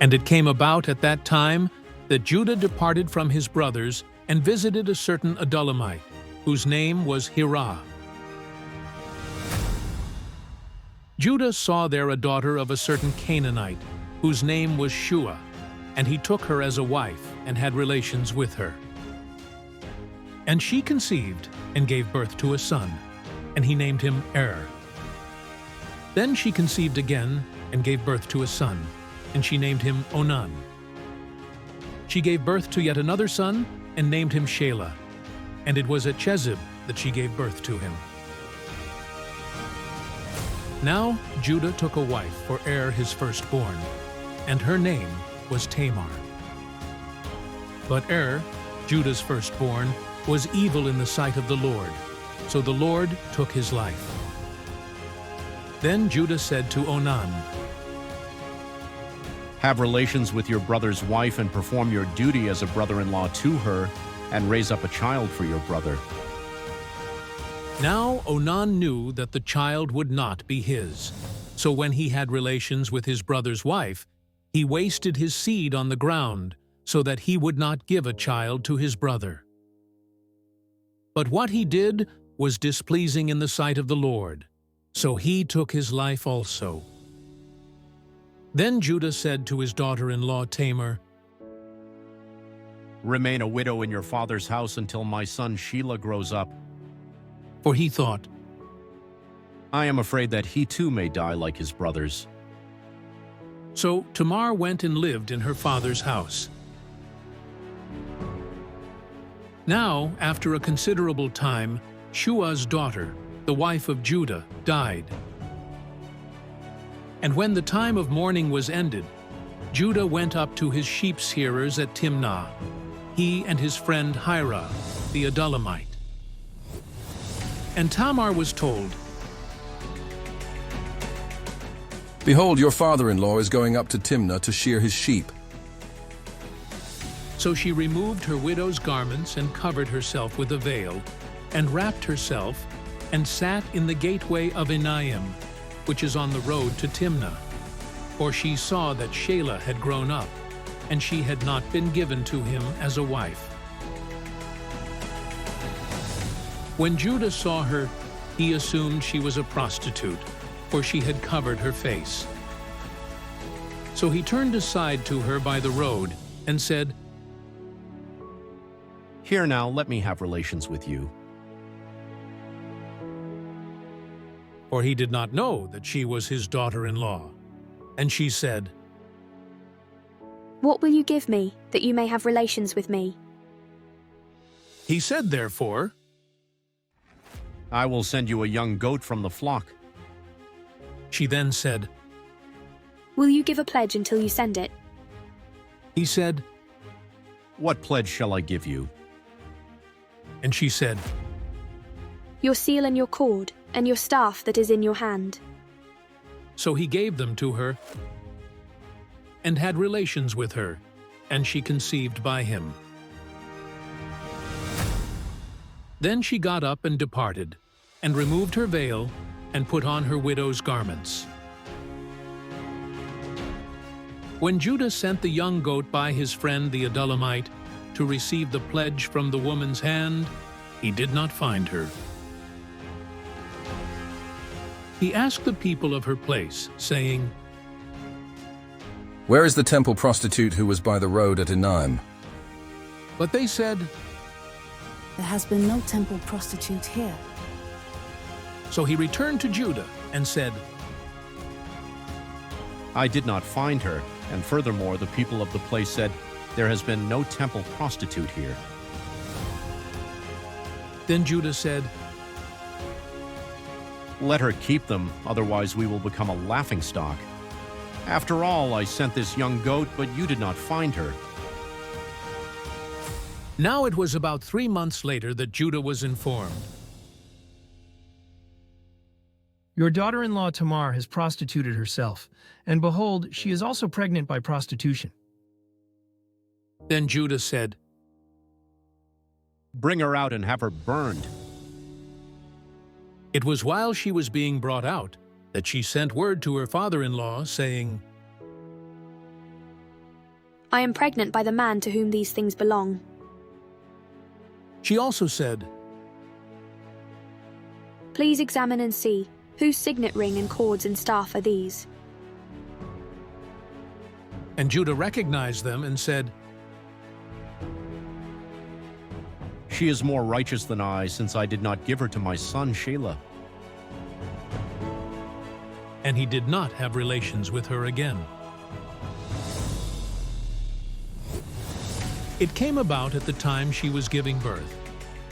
And it came about at that time that Judah departed from his brothers and visited a certain Adullamite, whose name was Hirah. Judah saw there a daughter of a certain Canaanite, whose name was Shelah, and he took her as a wife and had relations with her. And she conceived and gave birth to a son, and he named him Then she conceived again and gave birth to a son, and she named him Onan. She gave birth to yet another son and named him Shelah, and it was at Chezib that she gave birth to him. Now Judah took a wife for his firstborn, and her name was Tamar. But Judah's firstborn, was evil in the sight of the Lord, so the Lord took his life. Then Judah said to Onan, Have relations with your brother's wife and perform your duty as a brother-in-law to her, and raise up a child for your brother. Now Onan knew that the child would not be his. So when he had relations with his brother's wife, he wasted his seed on the ground, so that he would not give a child to his brother. But what he did was displeasing in the sight of the Lord, so he took his life also. Then Judah said to his daughter-in-law Tamar, Remain a widow in your father's house until my son Shelah grows up. For he thought, I am afraid that he too may die like his brothers. So Tamar went and lived in her father's house. Now, after a considerable time, Shua's daughter, the wife of Judah, died. And when the time of mourning was ended, Judah went up to his sheep-shearers at Timnah, he and his friend Hirah, the Adullamite. And Tamar was told, Behold, your father-in-law is going up to Timnah to shear his sheep. So she removed her widow's garments and covered herself with a veil, and wrapped herself, and sat in the gateway of Enaim, which is on the road to Timnah. For she saw that Shelah had grown up, and she had not been given to him as a wife. When Judah saw her, he assumed she was a prostitute, for she had covered her face. So he turned aside to her by the road and said, Here now, let me have relations with you. For he did not know that she was his daughter-in-law. And she said, What will you give me, that you may have relations with me? He said therefore, I will send you a young goat from the flock. She then said, Will you give a pledge until you send it? He said, What pledge shall I give you? And she said, Your seal and your cord, and your staff that is in your hand. So he gave them to her, and had relations with her, and she conceived by him. Then she got up and departed, and removed her veil, and put on her widow's garments. When Judah sent the young goat by his friend the Adullamite to receive the pledge from the woman's hand, he did not find her. He asked the people of her place, saying, Where is the temple prostitute who was by the road at Enaim? But they said, There has been no temple prostitute here. So he returned to Judah and said, I did not find her, and furthermore the people of the place said, There has been no temple prostitute here. Then Judah said, Let her keep them, otherwise we will become a laughingstock. After all, I sent this young goat, but you did not find her. Now it was about 3 months later that Judah was informed. Your daughter-in-law Tamar has prostituted herself, and behold, she is also pregnant by prostitution. Then Judah said, Bring her out and have her burned. It was while she was being brought out that she sent word to her father-in-law, saying, I am pregnant by the man to whom these things belong. She also said, Please examine and see, whose signet ring and cords and staff are these? and Judah recognized them and said, She is more righteous than I, since I did not give her to my son Shelah. and he did not have relations with her again. It came about at the time she was giving birth,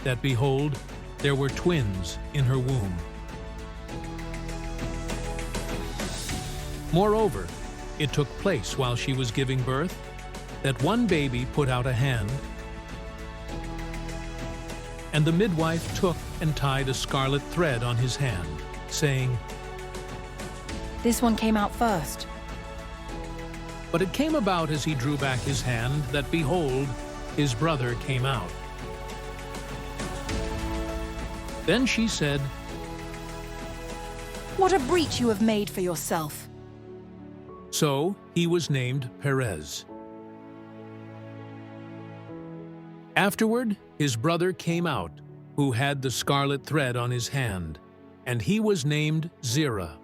that behold, there were twins in her womb. Moreover, it took place while she was giving birth, that one baby put out a hand, and the midwife took and tied a scarlet thread on his hand, saying, This one came out first. But it came about as he drew back his hand, that behold, his brother came out. Then she said, What a breach you have made for yourself. So he was named Perez. Afterward, his brother came out, who had the scarlet thread on his hand, and he was named Zerah.